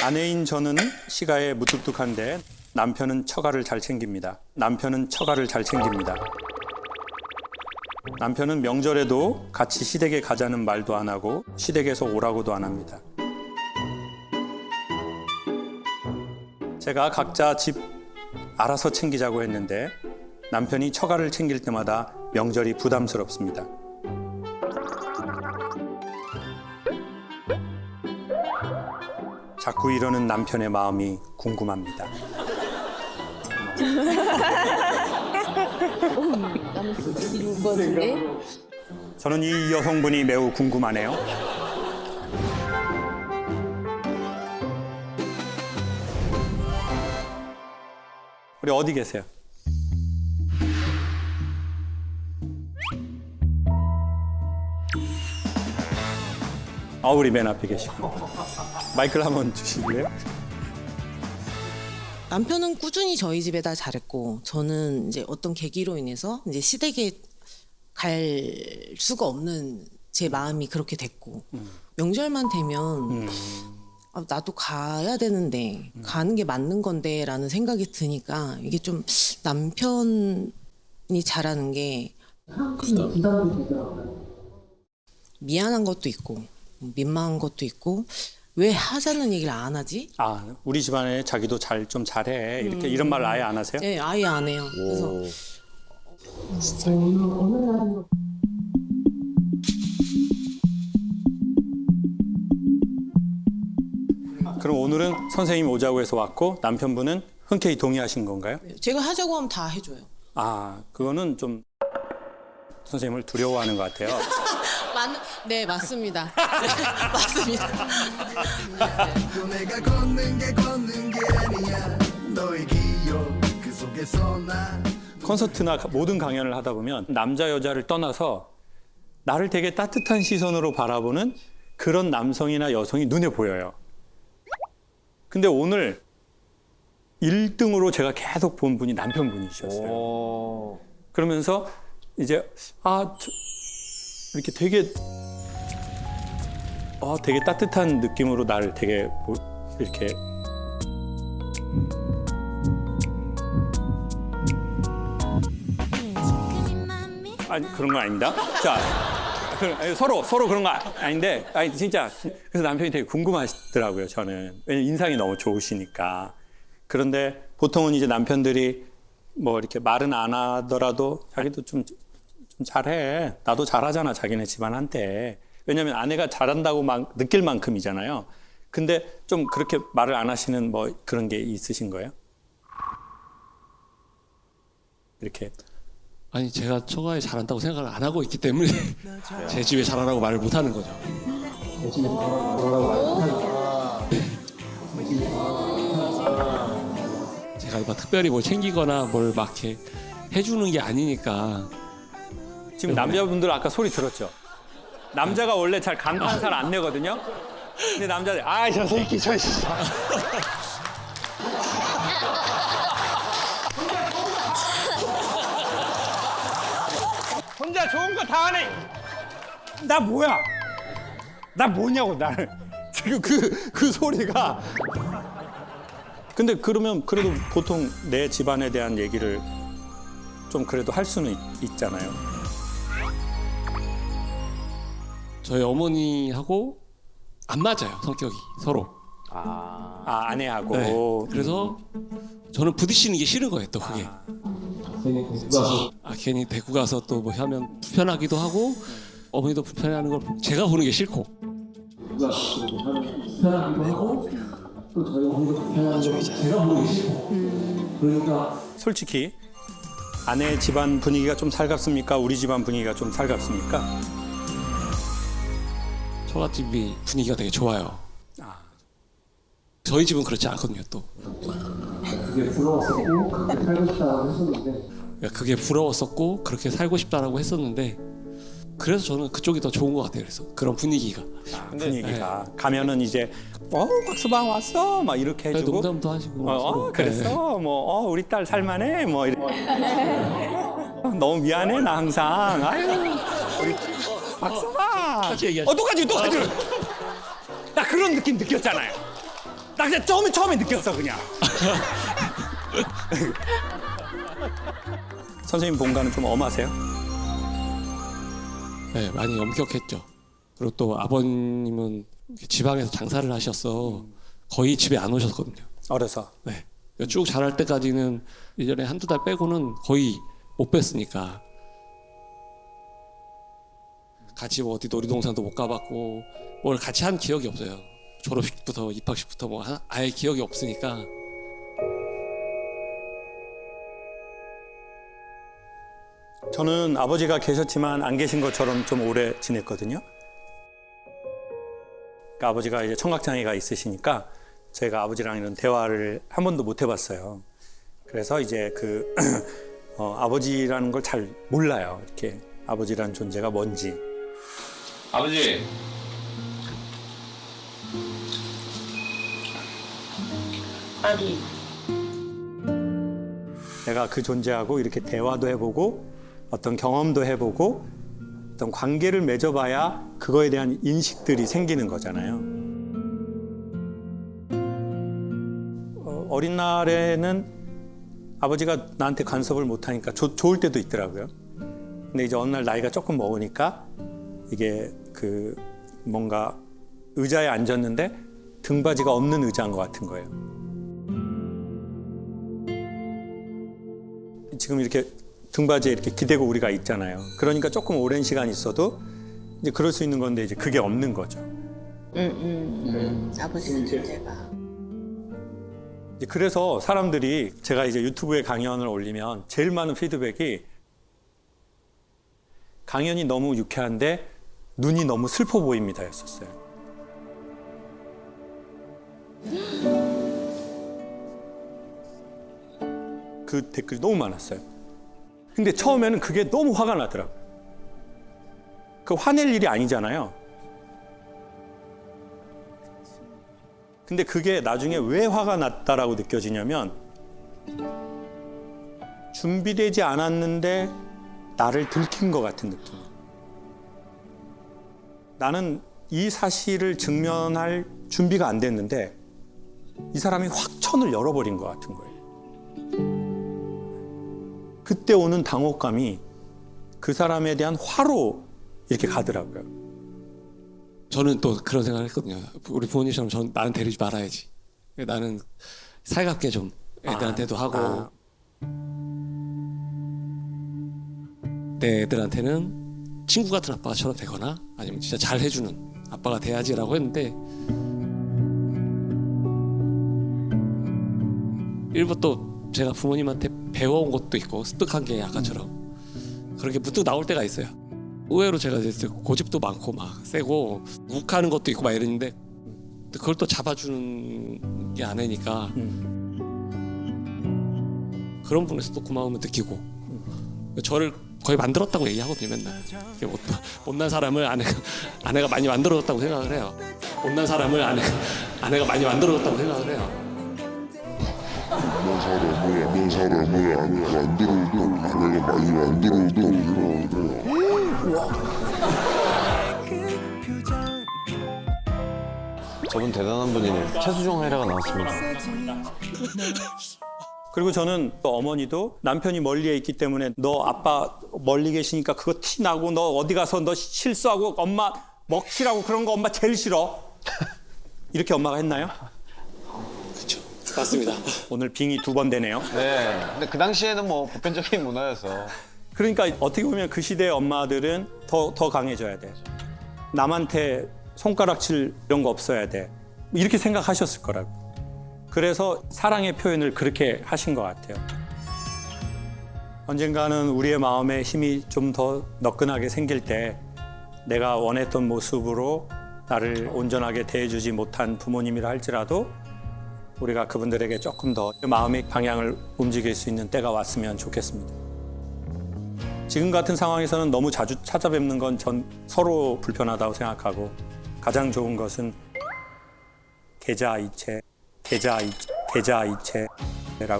아내인 저는 시가에 무뚝뚝한데 남편은 처가를 잘 챙깁니다. 남편은 처가를 잘 챙깁니다. 남편은 명절에도 같이 시댁에 가자는 말도 안 하고 시댁에서 오라고도 안 합니다. 제가 각자 집 알아서 챙기자고 했는데 남편이 처가를 챙길 때마다 명절이 부담스럽습니다. 자꾸 이러는 남편의 마음이 궁금합니다. 나는 이런 거는데. 저는 이 여성분이 매우 궁금하네요. 우리 어디 계세요? 우리 맨 앞에 계시고. 마이크를 한번 주시고요. 남편은 꾸준히 저희 집에다 잘했고 저는 이제 어떤 계기로 인해서 이제 시댁에 갈 수가 없는 제 마음이 그렇게 됐고 명절만 되면 나도 가야 되는데 가는 게 맞는 건데라는 생각이 드니까 이게 좀 남편이 잘하는 게 미안한 것도 있고 민망한 것도 있고 왜 하자는 얘기를 안 하지? 우리 집안에 자기도 좀 잘해. 이렇게 이런 말 아예 안 하세요? 네, 아예 안 해요. 그래서 진짜 어느 날은 그럼 오늘은 선생님이 오자고 해서 왔고 남편분은 흔쾌히 동의하신 건가요? 제가 하자고 하면 다 해줘요. 그거는 좀 선생님을 두려워하는 것 같아요. 네, 맞습니다. 맞습니다. 내가 걷는 게 아니야 너의 기억 그 속에서 나 콘서트나 모든 강연을 하다 보면 남자 여자를 떠나서 나를 되게 따뜻한 시선으로 바라보는 그런 남성이나 여성이 눈에 보여요. 근데 오늘 1등으로 제가 계속 본 분이 남편분이셨어요. 그러면서 이제 이렇게 되게 되게 따뜻한 느낌으로 나를 되게 이렇게 그런 건 아닙니다. 자, 서로 그런 거 아닌데, 진짜 그래서 남편이 되게 궁금하시더라고요. 저는 왜냐면 인상이 너무 좋으시니까. 그런데 보통은 이제 남편들이 뭐 이렇게 말은 안 하더라도 자기도 좀 잘해. 나도 잘하잖아, 자기네 집안한테. 왜냐면 아내가 잘한다고 막 느낄 만큼이잖아요. 근데 좀 그렇게 말을 안 하시는 뭐 그런 게 있으신 거예요? 이렇게. 아니 제가 처가에 잘한다고 생각을 안 하고 있기 때문에 제 집에 잘하라고 말을 못 하는 거죠. 제 집에 잘하라고 말을 못 하는 거죠. 제가 막 특별히 뭘 챙기거나 뭘 막 이렇게 해주는 게 아니니까. 지금 남자분들 아까 소리 들었죠? 남자가 원래 잘 감탄사를 안 내거든요. 근데 남자들 저 새끼 저 씨. 혼자 좋은 거 다 하네. 나 뭐야? 나 뭐냐고 나는 지금 그 소리가. 근데 그러면 그래도 보통 내 집안에 대한 얘기를 좀 그래도 할 수는 있잖아요. 저희 어머니하고 안 맞아요, 성격이 서로. 아내하고. 네. 그래서 저는 부딪히는 게 싫은 거예요, 또 그게. 괜히 데리고 가서 또 뭐 하면 불편하기도 하고 어머니도 불편해하는 걸 제가 보는 게 싫고. 불편하기도 하고 또 저희 어머니도 불편해하는 걸 제가 보는 게 싫고. 그러니까 솔직히 아내 집안 분위기가 좀 살갑습니까? 우리 집안 분위기가 좀 살갑습니까? 처갓집이 분위기가 되게 좋아요. 저희 집은 그렇지 않거든요, 또. 그게 부러웠었고 그렇게 살고 싶다라고 했었는데. 그게 부러웠었고 그렇게 살고 싶다라고 했었는데 그래서 저는 그쪽이 더 좋은 것 같아요. 그래서 그런 분위기가. 분위기가 가면은 이제 박수방 왔어 막 이렇게 해주고 농담도 하시고. 그랬어 뭐 우리 딸 살만해 뭐 너무 미안해 나 항상 우리 박수방 똑같이 얘기하시죠. 똑같이 나 그런 느낌 느꼈잖아요. 딱 그냥 처음에 느꼈어 그냥. 선생님 본가는 좀 엄하세요? 네, 많이 엄격했죠. 그리고 또 아버님은 지방에서 장사를 하셔서 거의 집에 안 오셨거든요. 어려서. 네. 쭉 자랄 때까지는 1년에 한두 달 빼고는 거의 못 뵀으니까. 같이 뭐 어디 놀이동산도 못 가봤고 뭘 같이 한 기억이 없어요. 졸업식부터 입학식부터 뭐 아예 기억이 없으니까. 저는 아버지가 계셨지만 안 계신 것처럼 좀 오래 지냈거든요. 그러니까 아버지가 이제 청각장애가 있으시니까 제가 아버지랑 이런 대화를 한 번도 못 해봤어요. 그래서 이제 그 아버지라는 걸 잘 몰라요. 이렇게 아버지라는 존재가 뭔지. 아버지. 아기. 내가 그 존재하고 이렇게 대화도 해보고 어떤 경험도 해보고 어떤 관계를 맺어봐야 그거에 대한 인식들이 생기는 거잖아요. 어린 날에는 아버지가 나한테 간섭을 못하니까 좋을 때도 있더라고요. 근데 이제 어느 날 나이가 조금 먹으니까 이게 그 뭔가 의자에 앉았는데 등받이가 없는 의자인 것 같은 거예요. 지금 이렇게 등받이에 이렇게 기대고 우리가 있잖아요. 그러니까 조금 오랜 시간 있어도 이제 그럴 수 있는 건데 이제 그게 없는 거죠. 아버지는 존재가. 이제 그래서 사람들이 제가 이제 유튜브에 강연을 올리면 제일 많은 피드백이 강연이 너무 유쾌한데 눈이 너무 슬퍼 보입니다였었어요. 그 댓글이 너무 많았어요. 근데 처음에는 그게 너무 화가 나더라고요. 그 화낼 일이 아니잖아요. 근데 그게 나중에 왜 화가 났다라고 느껴지냐면 준비되지 않았는데 나를 들킨 것 같은 느낌. 나는 이 사실을 증명할 준비가 안 됐는데 이 사람이 확 천을 열어버린 것 같은 거예요. 그때 오는 당혹감이 그 사람에 대한 화로 이렇게 가더라고요. 저는 또 그런 생각을 했거든요. 우리 부모님처럼 저는 나는 데리지 말아야지. 나는 살갑게 좀 애들한테도 하고 내 애들한테는 친구 같은 아빠처럼 되거나 아니면 진짜 잘 해주는 아빠가 돼야지라고 했는데 일부 또 제가 부모님한테 배워온 것도 있고 습득한 게 아까처럼 그런 게 문득 나올 때가 있어요. 의외로 제가 이제 고집도 많고 막 세고 욱하는 것도 있고 막 이러는데 그걸 또 잡아주는 게 아내니까 그런 부분에서 또 고마움을 느끼고 저를 거의 만들었다고 얘기하거든요 맨날. 못난 사람을 아내가 많이 만들어줬다고 생각을 해요. 못난 사람을 아내가 많이 만들어줬다고 생각을 해요. 못난 사람을 아내가 만들어도 아내가 많이 만들어도 생각을 해요. 저분 대단한 분이네요. 최수종 회라가 나왔습니다. 그리고 저는 또 어머니도 남편이 멀리에 있기 때문에 너 아빠 멀리 계시니까 그거 티 나고 너 어디 가서 너 실수하고 엄마 먹튀라고 그런 거 엄마 제일 싫어. 이렇게 엄마가 했나요? 그렇죠. 맞습니다. 오늘 빙이 2번 되네요. 네. 근데 그 당시에는 뭐 보편적인 문화여서. 그러니까 어떻게 보면 그 시대의 엄마들은 더 강해져야 돼. 남한테 손가락질 이런 거 없어야 돼. 이렇게 생각하셨을 거라고. 그래서 사랑의 표현을 그렇게 하신 것 같아요. 언젠가는 우리의 마음에 힘이 좀 더 너끈하게 생길 때 내가 원했던 모습으로 나를 온전하게 대해주지 못한 부모님이라 할지라도 우리가 그분들에게 조금 더 마음의 방향을 움직일 수 있는 때가 왔으면 좋겠습니다. 지금 같은 상황에서는 너무 자주 찾아뵙는 건 전 서로 불편하다고 생각하고 가장 좋은 것은 계좌이체라고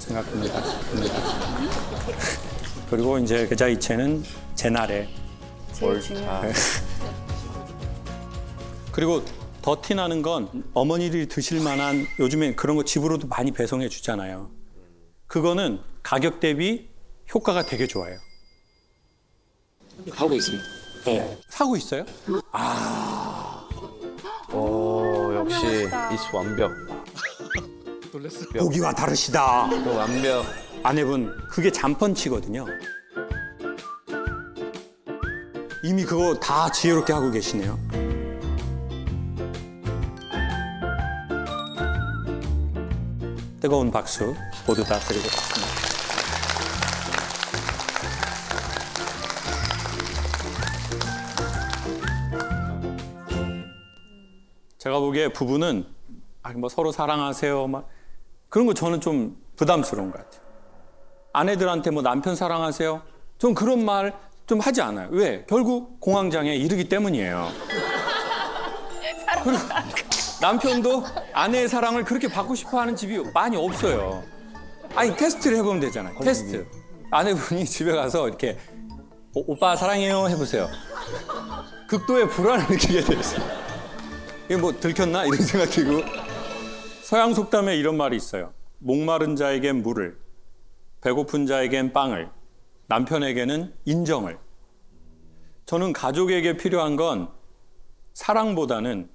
생각합니다. 그리고 이제 계좌이체는 제 날에 제일 중요한. 그리고 더 티나는 건 어머니들이 드실 만한 요즘에 그런 거 집으로도 많이 배송해 주잖아요. 그거는 가격 대비 효과가 되게 좋아요. 하고 있습니다. 네. 사고 있어요? 오 역시 이스 완벽. 놀랐어. 보기와 다르시다. 그 완벽. 아내분 그게 잠펀치거든요. 이미 그거 다 지혜롭게 하고 계시네요. 뜨거운 박수 모두 다 드리고 싶습니다. 제가 보기에 부부는 뭐 서로 사랑하세요 막 그런 거 저는 좀 부담스러운 것 같아요. 아내들한테 뭐 남편 사랑하세요? 전 그런 말 좀 하지 않아요. 왜? 결국 공황장애에 이르기 때문이에요. 그리고 남편도 아내의 사랑을 그렇게 받고 싶어 하는 집이 많이 없어요. 아니, 테스트를 해보면 되잖아요. 테스트. 아내분이 집에 가서 이렇게 오빠 사랑해요 해보세요. 극도의 불안을 느끼게 돼 있어요. 이게 뭐 들켰나? 이런 생각 들고. 서양 속담에 이런 말이 있어요. 목마른 자에겐 물을, 배고픈 자에겐 빵을, 남편에게는 인정을. 저는 가족에게 필요한 건 사랑보다는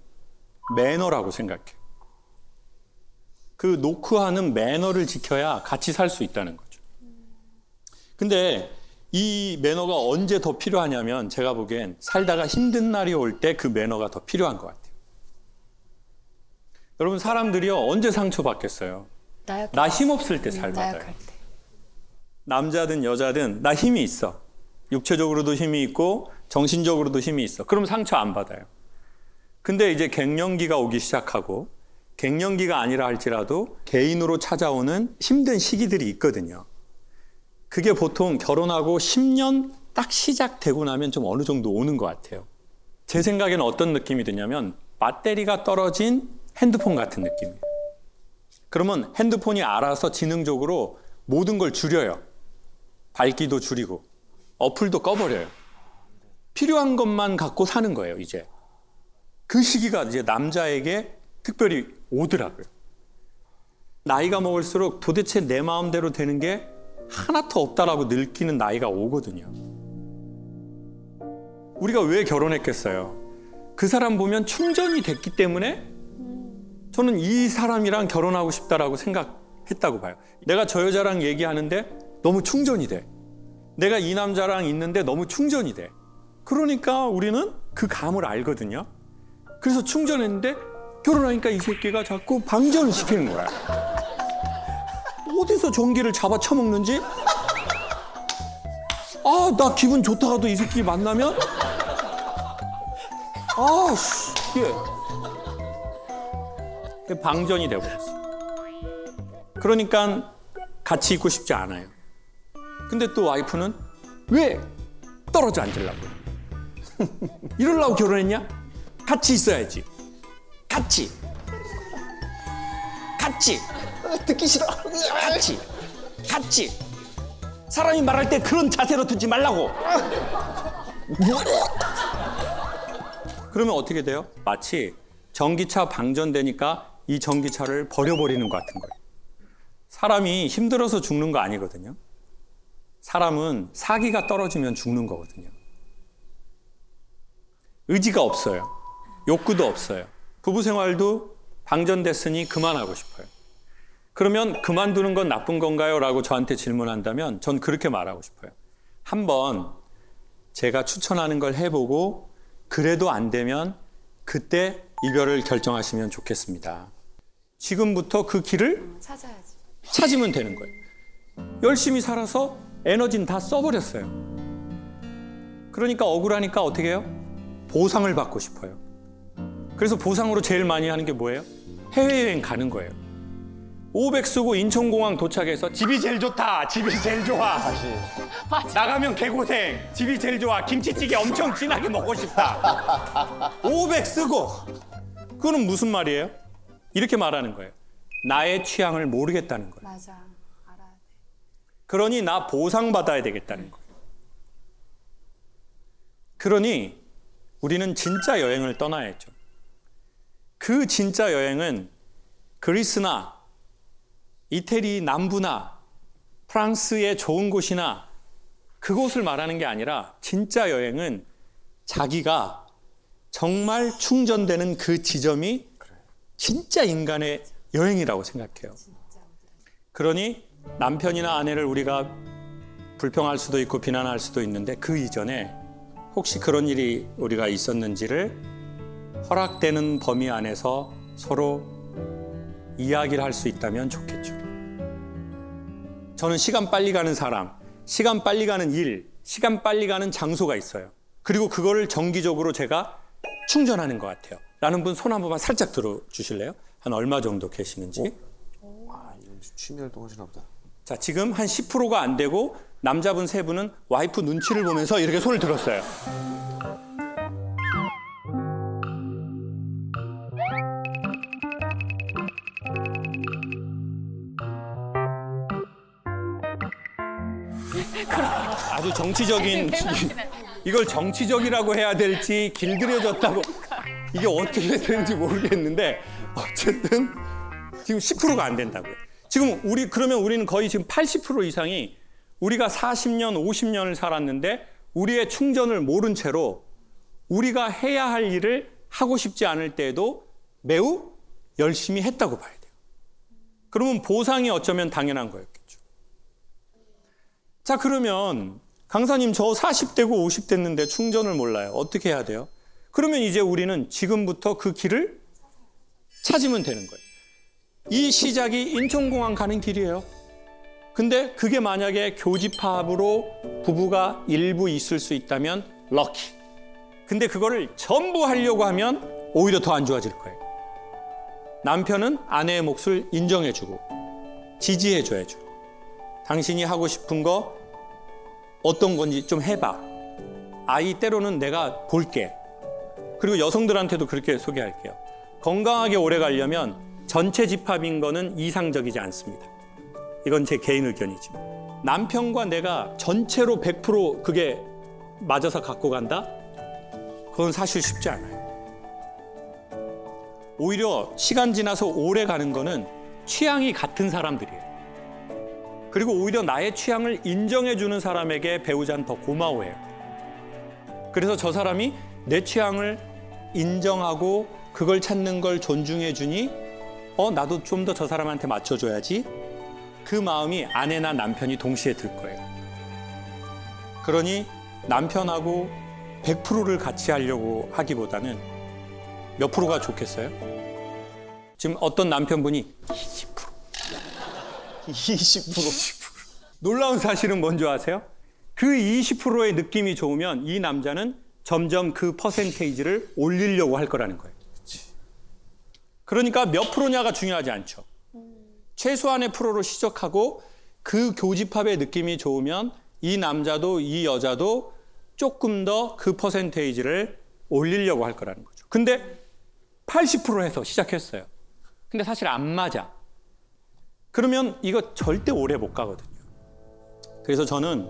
매너라고 생각해요. 그 노크하는 매너를 지켜야 같이 살 수 있다는 거죠. 근데 이 매너가 언제 더 필요하냐면 제가 보기엔 살다가 힘든 날이 올 때 그 매너가 더 필요한 것 같아요. 여러분 사람들이요 언제 상처받겠어요? 나 힘없을 때 잘 받아요. 남자든 여자든 나 힘이 있어. 육체적으로도 힘이 있고 정신적으로도 힘이 있어. 그럼 상처 안 받아요. 근데 이제 갱년기가 오기 시작하고 갱년기가 아니라 할지라도 개인으로 찾아오는 힘든 시기들이 있거든요. 그게 보통 결혼하고 10년 딱 시작되고 나면 좀 어느 정도 오는 것 같아요. 제 생각에는 어떤 느낌이 드냐면 배터리가 떨어진 핸드폰 같은 느낌이에요. 그러면 핸드폰이 알아서 지능적으로 모든 걸 줄여요. 밝기도 줄이고 어플도 꺼버려요. 필요한 것만 갖고 사는 거예요, 이제. 그 시기가 이제 남자에게 특별히 오더라고요. 나이가 먹을수록 도대체 내 마음대로 되는 게 하나도 없다라고 느끼는 나이가 오거든요. 우리가 왜 결혼했겠어요? 그 사람 보면 충전이 됐기 때문에 저는 이 사람이랑 결혼하고 싶다라고 생각했다고 봐요. 내가 저 여자랑 얘기하는데 너무 충전이 돼. 내가 이 남자랑 있는데 너무 충전이 돼. 그러니까 우리는 그 감을 알거든요. 그래서 충전했는데 결혼하니까 이 새끼가 자꾸 방전을 시키는 거야. 어디서 전기를 잡아 쳐먹는지? 아, 나 기분 좋다가도 이 새끼 만나면? 아, 씨, 이게 방전이 돼버렸어. 그러니까 같이 있고 싶지 않아요. 근데 또 와이프는 왜 떨어져 앉으려고? 이러려고 결혼했냐? 같이 있어야지. 같이. 듣기 싫어. 같이. 사람이 말할 때 그런 자세로 듣지 말라고. 그러면 어떻게 돼요? 마치 전기차 방전되니까 이 전기차를 버려버리는 것 같은 거예요. 사람이 힘들어서 죽는 거 아니거든요. 사람은 사기가 떨어지면 죽는 거거든요. 의지가 없어요. 욕구도 없어요. 부부 생활도 방전됐으니 그만하고 싶어요. 그러면 그만두는 건 나쁜 건가요? 라고 저한테 질문한다면 전 그렇게 말하고 싶어요. 한번 제가 추천하는 걸 해보고 그래도 안 되면 그때 이별을 결정하시면 좋겠습니다. 지금부터 그 길을 찾으면 되는 거예요. 열심히 살아서 에너지는 다 써버렸어요. 그러니까 억울하니까 어떻게 해요? 보상을 받고 싶어요. 그래서 보상으로 제일 많이 하는 게 뭐예요? 해외여행 가는 거예요. 500 쓰고 인천공항 도착해서 집이 제일 좋다. 집이 제일 좋아. 나가면 개고생. 집이 제일 좋아. 김치찌개 엄청 진하게 먹고 싶다. 500 쓰고. 그거는 무슨 말이에요? 이렇게 말하는 거예요. 나의 취향을 모르겠다는 거예요. 맞아. 알아야 돼. 그러니 나 보상받아야 되겠다는 거예요. 그러니 우리는 진짜 여행을 떠나야죠. 그 진짜 여행은 그리스나 이태리 남부나 프랑스의 좋은 곳이나 그곳을 말하는 게 아니라 진짜 여행은 자기가 정말 충전되는 그 지점이 진짜 인간의 여행이라고 생각해요. 그러니 남편이나 아내를 우리가 불평할 수도 있고 비난할 수도 있는데 그 이전에 혹시 그런 일이 우리가 있었는지를 허락되는 범위 안에서 서로 이야기를 할 수 있다면 좋겠죠. 저는 시간 빨리 가는 사람, 시간 빨리 가는 일, 시간 빨리 가는 장소가 있어요. 그리고 그거를 정기적으로 제가 충전하는 것 같아요. 라는 분 손 한 번만 살짝 들어주실래요? 한 얼마 정도 계시는지. 취미 활동하시나 보다. 자, 지금 한 10%가 안 되고 남자분 3분은 와이프 눈치를 보면서 이렇게 손을 들었어요. 아주 정치적인, 이걸 정치적이라고 해야 될지 길들여졌다고 이게 어떻게 되는지 모르겠는데 어쨌든 지금 10%가 안 된다고요. 지금 그러면 우리는 거의 지금 80% 이상이 우리가 40년, 50년을 살았는데 우리의 충전을 모른 채로 우리가 해야 할 일을 하고 싶지 않을 때에도 매우 열심히 했다고 봐야 돼요. 그러면 보상이 어쩌면 당연한 거였겠죠. 자, 그러면 강사님 저 40대고 50대인데 충전을 몰라요. 어떻게 해야 돼요? 그러면 이제 우리는 지금부터 그 길을 찾으면 되는 거예요. 이 시작이 인천공항 가는 길이에요. 근데 그게 만약에 교집합으로 부부가 일부 있을 수 있다면 럭키. 근데 그거를 전부 하려고 하면 오히려 더 안 좋아질 거예요. 남편은 아내의 몫을 인정해주고 지지해줘야죠. 당신이 하고 싶은 거 어떤 건지 좀 해봐. 아이 때로는 내가 볼게. 그리고 여성들한테도 그렇게 소개할게요. 건강하게 오래 가려면 전체 집합인 거는 이상적이지 않습니다. 이건 제 개인 의견이지만 남편과 내가 전체로 100% 그게 맞아서 갖고 간다? 그건 사실 쉽지 않아요. 오히려 시간 지나서 오래 가는 거는 취향이 같은 사람들이에요. 그리고 오히려 나의 취향을 인정해주는 사람에게 배우자는 더 고마워해요. 그래서 저 사람이 내 취향을 인정하고 그걸 찾는 걸 존중해주니 나도 좀 더 저 사람한테 맞춰줘야지. 그 마음이 아내나 남편이 동시에 들 거예요. 그러니 남편하고 100%를 같이 하려고 하기보다는 몇 프로가 좋겠어요? 지금 어떤 남편분이 20%. 놀라운 사실은 뭔지 아세요? 그 20%의 느낌이 좋으면 이 남자는 점점 그 퍼센테이지를 올리려고 할 거라는 거예요. 그러니까 몇 프로냐가 중요하지 않죠. 최소한의 프로로 시작하고 그 교집합의 느낌이 좋으면 이 남자도 이 여자도 조금 더 그 퍼센테이지를 올리려고 할 거라는 거죠. 근데 80% 해서 시작했어요. 근데 사실 안 맞아. 그러면 이거 절대 오래 못 가거든요. 그래서 저는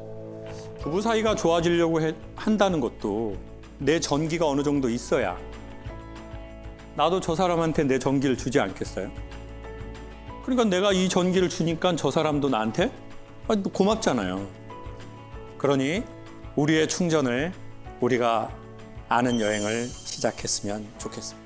부부 사이가 좋아지려고 한다는 것도 내 전기가 어느 정도 있어야 나도 저 사람한테 내 전기를 주지 않겠어요? 그러니까 내가 이 전기를 주니까 저 사람도 나한테 고맙잖아요. 그러니 우리의 충전을 우리가 아는 여행을 시작했으면 좋겠습니다.